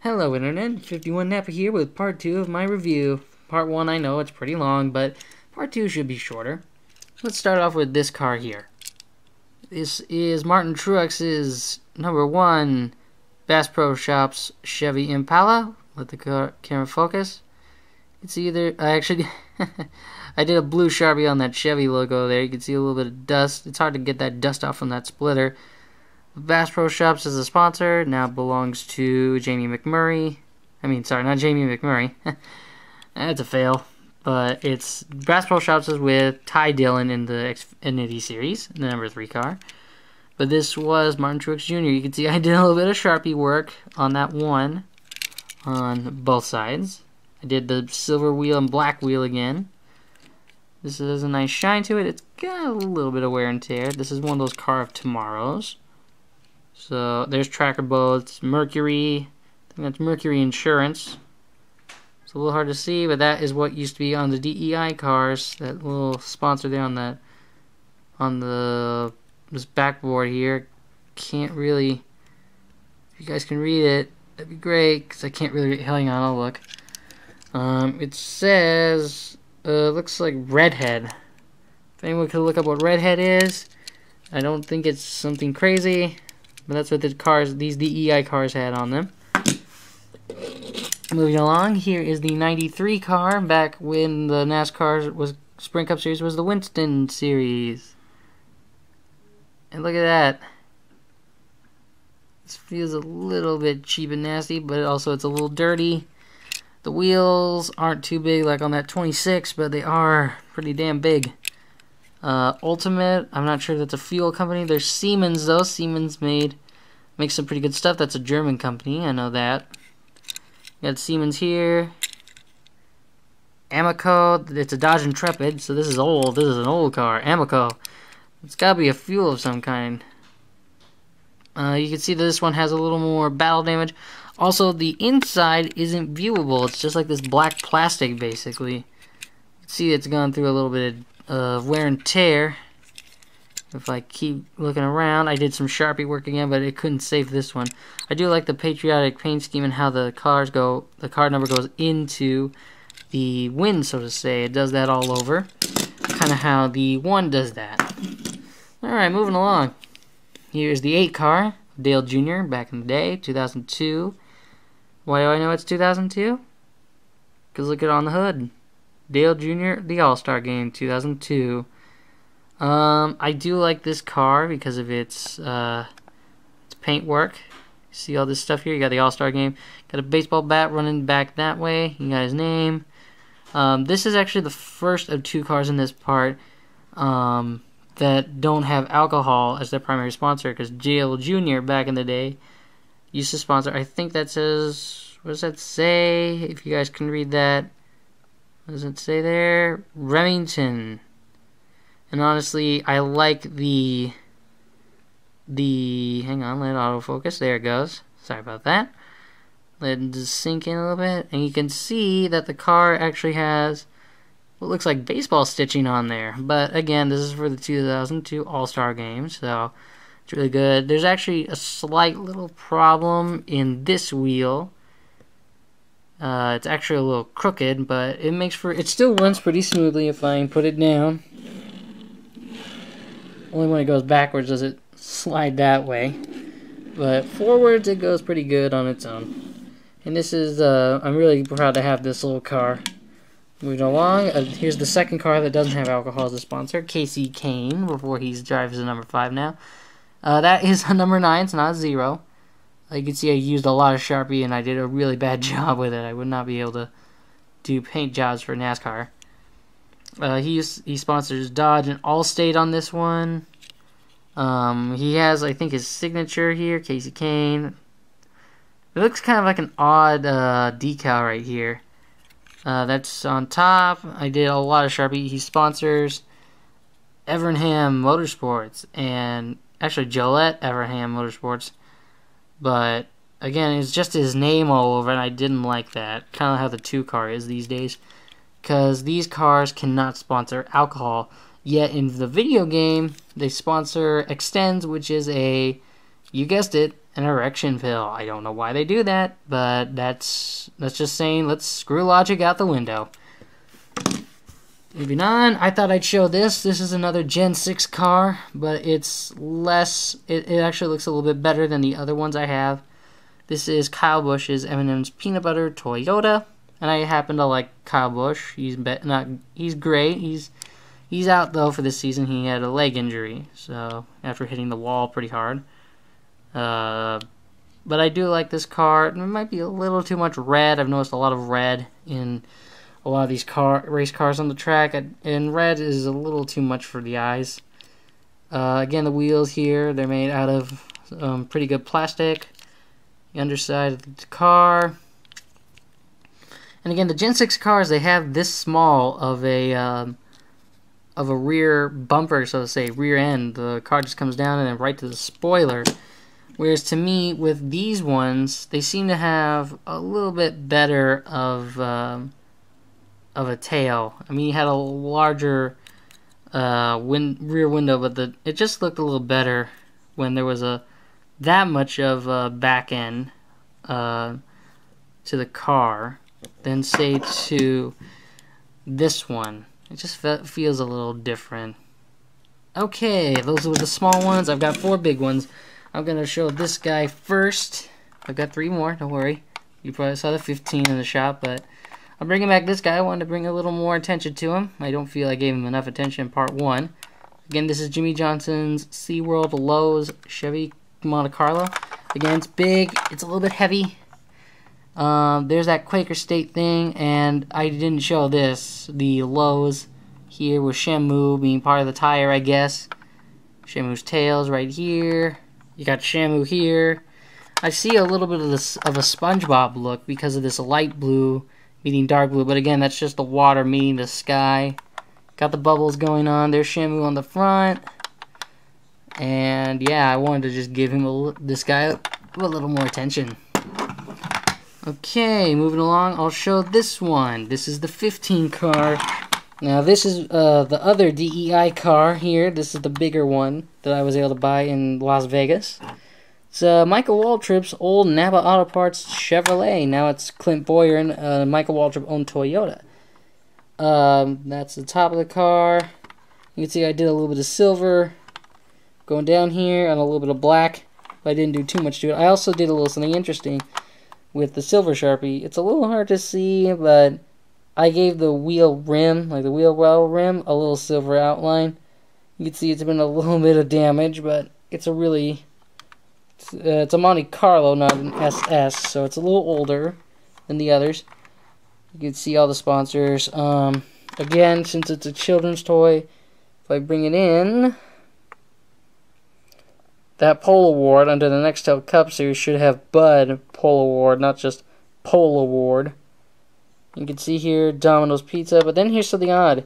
Hello Internet, 51 Nappa here with part 2 of my review. Part 1 I know it's pretty long, but part 2 should be shorter. Let's start off with this car here. This is Martin Truex's number 1 Bass Pro Shops Chevy Impala. Let the camera focus. It's either, I did a blue Sharpie on that Chevy logo there. You can see a little bit of dust. It's hard to get that dust off from that splitter. Bass Pro Shops is a sponsor, now belongs to Jamie McMurray. Sorry, not Jamie McMurray. That's a fail. But it's Bass Pro Shops is with Ty Dillon in the Xfinity series, the number 3 car. But this was Martin Truex Jr. You can see I did a little bit of Sharpie work on that one on both sides. I did the silver wheel and black wheel again. This has a nice shine to it. It's got a little bit of wear and tear. This is one of those car of tomorrows. So there's tracker boats, Mercury. I think that's Mercury Insurance. It's a little hard to see, but that is what used to be on the DEI cars. That little sponsor there on this backboard here. Can't really. If you guys can read it, that'd be great. Cause I can't really read. Hang on, I'll look. It says looks like Redhead. If anyone could look up what Redhead is, I don't think it's something crazy. But that's what the cars, these DEI cars had on them. Moving along, here is the 93 car, back when the NASCAR Sprint Cup Series was the Winston Series. And look at that. This feels a little bit cheap and nasty, but also it's a little dirty. The wheels aren't too big like on that 26, but they are pretty damn big. Ultimate, I'm not sure if that's a fuel company. There's Siemens though. Siemens makes some pretty good stuff. That's a German company, I know that. Got Siemens here. Amoco, it's a Dodge Intrepid, so this is old. This is an old car. Amoco. It's gotta be a fuel of some kind. You can see that this one has a little more battle damage. Also, the inside isn't viewable. It's just like this black plastic, basically. You can see it's gone through a little bit of wear and tear. If I keep looking around, I did some Sharpie work again, but it couldn't save this one. I do like the patriotic paint scheme and how the cars go. The car number goes into the wind, so to say. It does that all over. Kind of how the 1 does that. Alright, moving along. Here's the 8 car, Dale Jr. back in the day, 2002. Why do I know it's 2002? Because look at on the hood. Dale Jr., the All-Star Game, 2002. I do like this car because of its paint work. See all this stuff here? You got the All-Star Game. Got a baseball bat running back that way. You got his name. This is actually the first of 2 cars in this part that don't have alcohol as their primary sponsor, because Dale Jr. back in the day used to sponsor. I think that says, what does that say? If you guys can read that. What does it say there? Remington. And honestly, I like the hang on, let it autofocus. There it goes. Sorry about that. Let it just sink in a little bit. And you can see that the car actually has what looks like baseball stitching on there. But again, this is for the 2002 All-Star Game, so it's really good. There's actually a slight little problem in this wheel. It's actually a little crooked, but it still runs pretty smoothly if I put it down. Only when it goes backwards does it slide that way. But forwards it goes pretty good on its own. And this is, I'm really proud to have this little car. Moving along, here's the second car that doesn't have alcohol as a sponsor, Casey Kane, before he drives the number 5 now. That is a number 9, it's not a 0. You can see I used a lot of Sharpie and I did a really bad job with it. I would not be able to do paint jobs for NASCAR. He sponsors Dodge and Allstate on this one. He has, I think, his signature here, Casey Kane. It looks kind of like an odd decal right here. That's on top. I did a lot of Sharpie. He sponsors Evernham Motorsports and actually Gillette Evernham Motorsports. But again, it's just his name all over, and I didn't like that. Kind of how the 2 car is these days. Because these cars cannot sponsor alcohol. Yet in the video game, they sponsor Extends, which is a You guessed it, an erection pill. I don't know why they do that, but that's just saying let's screw logic out the window. Moving on, I thought I'd show this. This is another Gen 6 car, but it's less, it actually looks a little bit better than the other ones I have. This is Kyle Busch's M&M's Peanut Butter Toyota, and I happen to like Kyle Busch. He's great. He's out though for this season. He had a leg injury, so after hitting the wall pretty hard. But I do like this car. It might be a little too much red. I've noticed a lot of red in a lot of these race cars on the track, and red is a little too much for the eyes. Again, the wheels here, they're made out of pretty good plastic. The underside of the car. And again, the Gen 6 cars, they have this small of a rear bumper, so to say, rear end. The car just comes down and then right to the spoiler. Whereas to me, with these ones, they seem to have a little bit better of a tail. I mean, you had a larger rear window, but it just looked a little better when there was that much of a back end to the car than say to this one. It just feels a little different. Okay, those were the small ones. I've got 4 big ones. I'm gonna show this guy first. I've got 3 more. Don't worry. You probably saw the 15 in the shop, but I'm bringing back this guy. I wanted to bring a little more attention to him. I don't feel I gave him enough attention in part 1. Again, this is Jimmy Johnson's SeaWorld Lowe's Chevy Monte Carlo. Again, it's big. It's a little bit heavy. There's that Quaker State thing, and I didn't show this. The Lowe's here with Shamu being part of the tire, I guess. Shamu's tails right here. You got Shamu here. I see a little bit of a SpongeBob look because of this light blue meeting dark blue, but again, that's just the water meeting the sky. Got the bubbles going on. There's Shamu on the front. And yeah, I wanted to just give him this guy a little more attention. Okay, moving along, I'll show this one. This is the 15 car. Now this is the other DEI car here. This is the bigger one that I was able to buy in Las Vegas. It's Michael Waltrip's old Napa Auto Parts Chevrolet. Now it's Clint Boyer and Michael Waltrip owned Toyota. That's the top of the car. You can see I did a little bit of silver going down here and a little bit of black, but I didn't do too much to it. I also did a little something interesting with the silver Sharpie. It's a little hard to see, but I gave the wheel rim, like the wheel well rim, a little silver outline. You can see it's been a little bit of damage, but it's a really, it's a Monte Carlo, not an SS, so it's a little older than the others. You can see all the sponsors. Again, since it's a children's toy, if I bring it in, that Pole Award under the Nextel Cup Series should have Bud Pole Award, not just Pole Award. You can see here Domino's Pizza, but then here's something odd.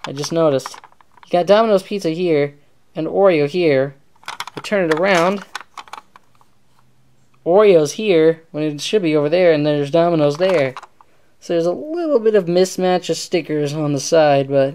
I just noticed. You got Domino's Pizza here and Oreo here. I turn it around. Oreo's here when it should be over there, and there's Domino's there. So there's a little bit of mismatch of stickers on the side, but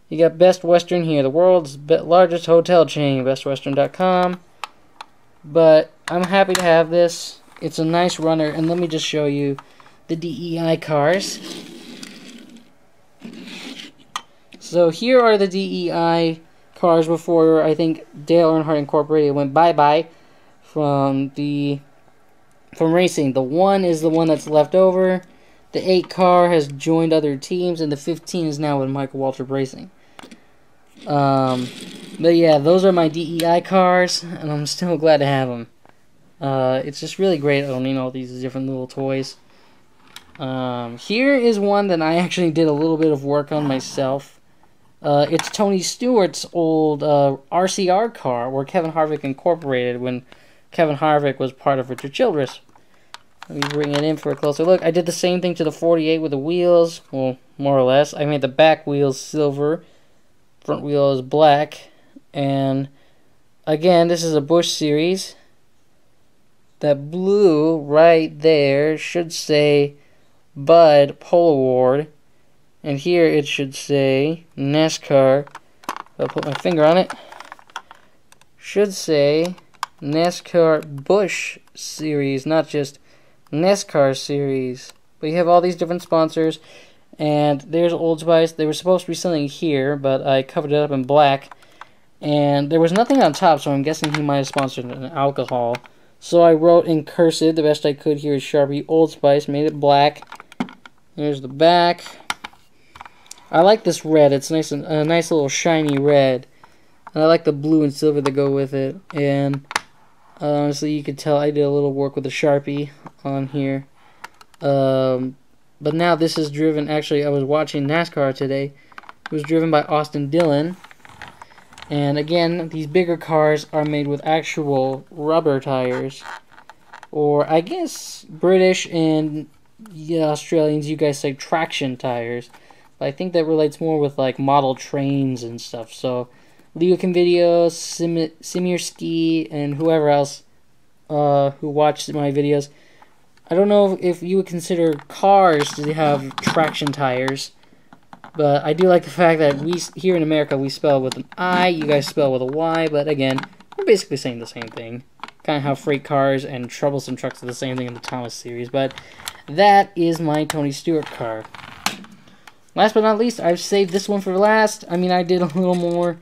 you got Best Western here, the world's largest hotel chain, bestwestern.com. But I'm happy to have this. It's a nice runner, and let me just show you the DEI cars. So here are the DEI cars before I think Dale Earnhardt Incorporated went bye-bye from racing. The 1 is the one that's left over. The 8 car has joined other teams, and the 15 is now with Michael Waltrip Racing. But yeah, those are my DEI cars, and I'm still glad to have them. It's just really great owning all these different little toys. Here is one that I actually did a little bit of work on myself. It's Tony Stewart's old RCR car, where Kevin Harvick incorporated when Kevin Harvick was part of Richard Childress. Let me bring it in for a closer look. I did the same thing to the 48 with the wheels, well, more or less. I made the back wheels silver, front wheel is black, and again, this is a Busch series. That blue right there should say Bud Pole Award, and here it should say NASCAR. I'll put my finger on it. Should say NASCAR Busch series, not just NASCAR series. But you have all these different sponsors, and there's Old Spice. They were supposed to be something here, but I covered it up in black, and there was nothing on top, so I'm guessing he might have sponsored an alcohol. So I wrote in cursive the best I could here is Sharpie Old Spice, made it black. There's the back. I like this red. It's nice and a nice little shiny red. And I like the blue and silver that go with it. And honestly, you could tell I did a little work with the Sharpie on here. But now this is driven. Actually, I was watching NASCAR today. It was driven by Austin Dillon. And again, these bigger cars are made with actual rubber tires. Or I guess British and Australians, you guys say traction tires. But I think that relates more with like model trains and stuff. So Leo Convideo, Simirski, and whoever else who watched my videos. I don't know if you would consider cars to have traction tires. But I do like the fact that we here in America we spell with an I, you guys spell with a Y, but again, we're basically saying the same thing. Kind of how freight cars and troublesome trucks are the same thing in the Thomas series, but that is my Tony Stewart car. Last but not least, I've saved this one for last. I mean, I did a little more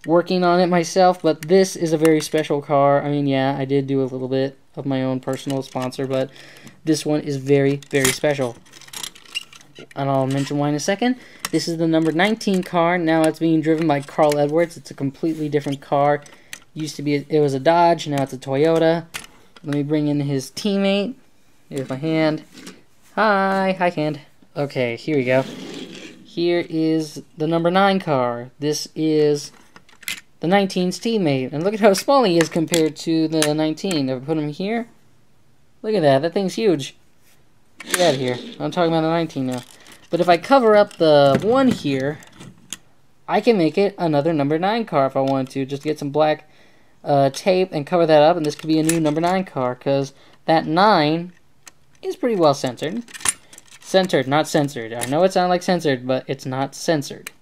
working on it myself, but this is a very special car. I mean, yeah, I did do a little bit of my own personal sponsor, but this one is very, very special. And I'll mention why in a second. This is the number 19 car. Now it's being driven by Carl Edwards. It's a completely different car. Used to be, it was a Dodge. Now it's a Toyota. Let me bring in his teammate. Here's my hand. Hi hand. Okay, here we go. Here is the number 9 car. This is the 19's teammate. And look at how small he is compared to the 19. If I put him here, look at that. That thing's huge. Get out of here. I'm talking about the 19 now. But if I cover up the 1 here, I can make it another number 9 car if I wanted to. Just get some black tape and cover that up, and this could be a new number 9 car, because that 9 is pretty well censored. Centered, not censored. I know it sounds like censored, but it's not censored.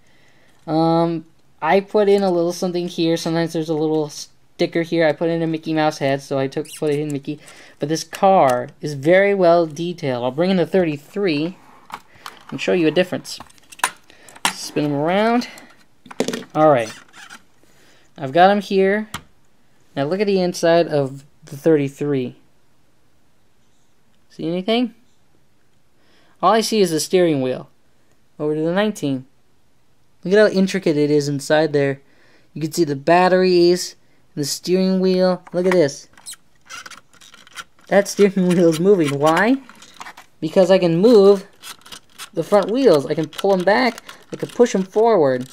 I put in a little something here. Sometimes there's a little sticker here. I put in a Mickey Mouse head, so I put it in Mickey. But this car is very well detailed. I'll bring in the 33 and show you a difference. Spin them around. Alright. I've got them here. Now look at the inside of the 33. See anything? All I see is the steering wheel. Over to the 19. Look at how intricate it is inside there. You can see the batteries, the steering wheel. Look at this. That steering wheel is moving. Why? Because I can move the front wheels. I can pull them back. I can push them forward.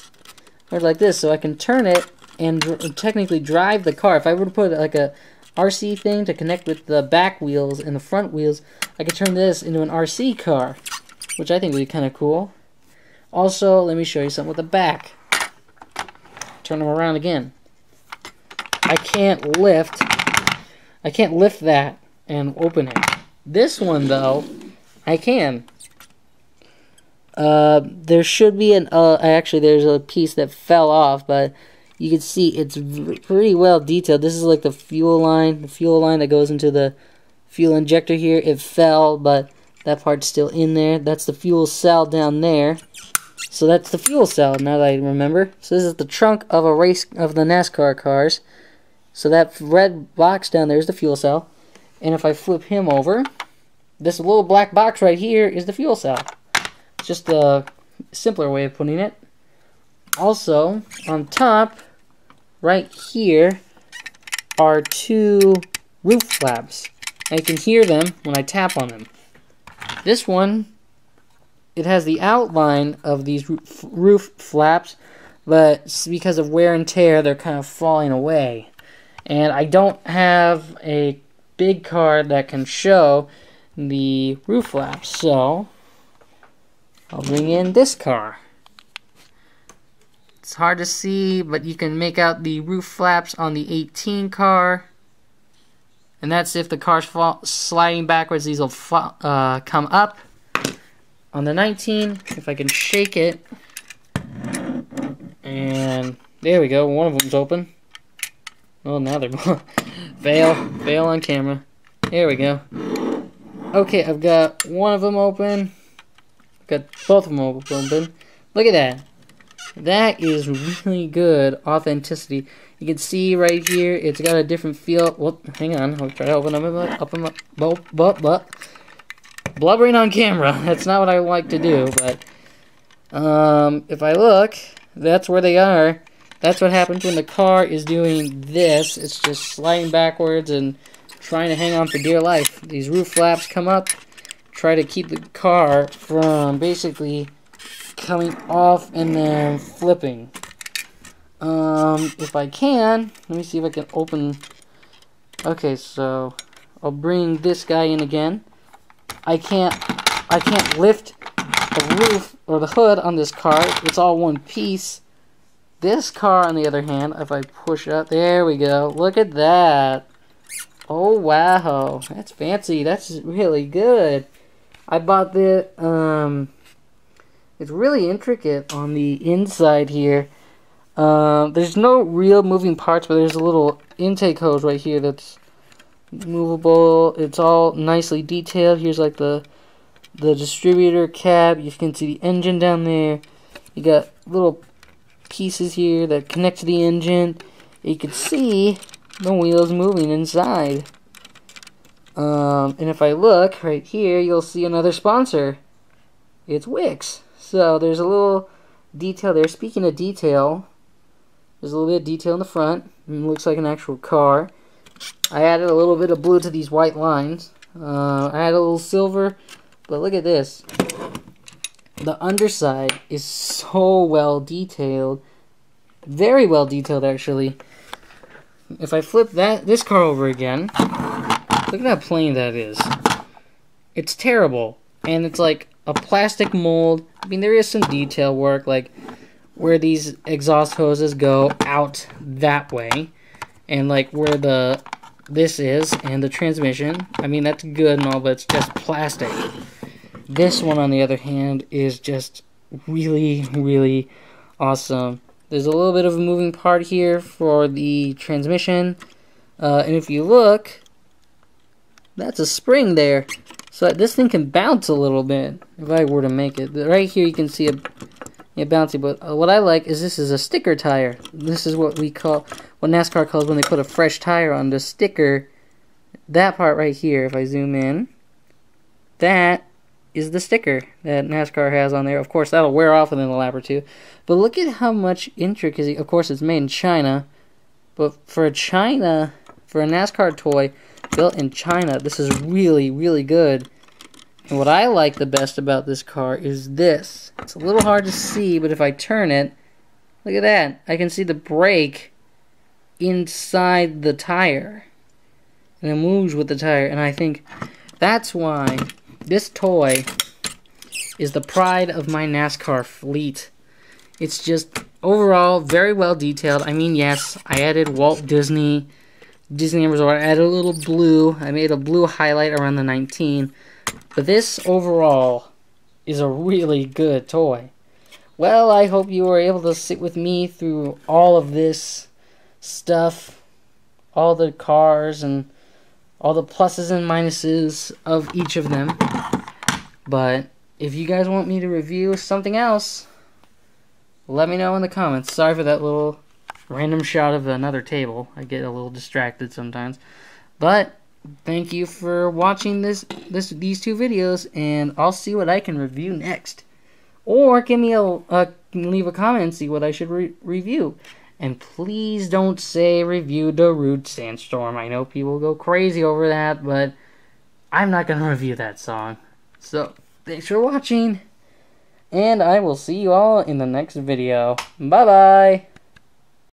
Or like this. So I can turn it and technically drive the car. If I were to put like a RC thing to connect with the back wheels and the front wheels, I could turn this into an RC car, which I think would be kind of cool. Also, let me show you something with the back. Turn them around again. I can't lift that and open it. This one, though, I can. There should be an, actually there's a piece that fell off, but you can see it's pretty well detailed. This is like the fuel line that goes into the fuel injector here. It fell, but that part's still in there. That's the fuel cell down there. So that's the fuel cell, now that I remember. So this is the trunk of a race of the NASCAR cars. So that red box down there is the fuel cell. And if I flip him over, this little black box right here is the fuel cell. It's just a simpler way of putting it. Also, on top, right here, are 2 roof flaps. And you can hear them when I tap on them. This one, it has the outline of these roof flaps, but because of wear and tear, they're kind of falling away. And I don't have a big car that can show the roof flaps, so I'll bring in this car. It's hard to see, but you can make out the roof flaps on the 18 car. And that's if the car's sliding backwards, these will come up. On the 19, if I can shake it, and there we go, one of them's open. Oh, now they're fail on camera. Here we go. Okay, I've got one of them open. Got both of them open. Look at that. That is really good authenticity. You can see right here, it's got a different feel. Whoop, hang on. I'll try to open them up. Blubbering on camera. That's not what I like to do, but if I look, that's where they are. That's what happens when the car is doing this. It's just sliding backwards and trying to hang on for dear life. These roof flaps come up, try to keep the car from basically coming off and then flipping. If I can, let me see if I can open. Okay, so I'll bring this guy in again. I can't lift the roof or the hood on this car. It's all one piece. This car, on the other hand, if I push up, there we go. Look at that. Oh wow, that's fancy. That's really good. I bought the it's really intricate on the inside here. There's no real moving parts, but there's a little intake hose right here that's movable. It's all nicely detailed. Here's like the distributor cab. You can see the engine down there. You got little pieces here that connect to the engine. You can see the wheels moving inside. And if I look right here, you'll see another sponsor. It's Wix. So there's a little detail there. Speaking of detail, there's a little bit of detail in the front. It looks like an actual car. I added a little bit of blue to these white lines. I added a little silver, but look at this. The underside is so well detailed. Very well detailed, actually. If I flip this car over again, look at how plain that is. It's terrible. And it's like a plastic mold. I mean, there is some detail work, like where these exhaust hoses go out that way. And like where this is, and the transmission. I mean, that's good and all, but it's just plastic. This one, on the other hand, is just really, really awesome. There's a little bit of a moving part here for the transmission. And if you look, that's a spring there. So this thing can bounce a little bit, if I were to make it. Right here you can see a bouncy, but what I like is this is a sticker tire. This is what NASCAR calls when they put a fresh tire on the sticker. That part right here, if I zoom in, that is the sticker that NASCAR has on there. Of course, that'll wear off within a lap or two. But look at how much intricacy. Of course, it's made in China. But for a NASCAR toy built in China, this is really, really good. And what I like the best about this car is this. It's a little hard to see, but if I turn it, look at that. I can see the brake inside the tire. And it moves with the tire. And I think that's why this toy is the pride of my NASCAR fleet. It's just overall very well detailed. I mean, yes, I added Walt Disney Resort. I added a little blue. I made a blue highlight around the 19. But this overall is a really good toy. Well, I hope you were able to sit with me through all of this stuff, all the cars and all the pluses and minuses of each of them. But if you guys want me to review something else, let me know in the comments. Sorry for that little random shot of another table. I get a little distracted sometimes. But thank you for watching these two videos, and I'll see what I can review next. Or give me leave a comment and see what I should review. And please don't say review Darude Sandstorm. I know people go crazy over that, but I'm not going to review that song. So, thanks for watching, and I will see you all in the next video. Bye-bye!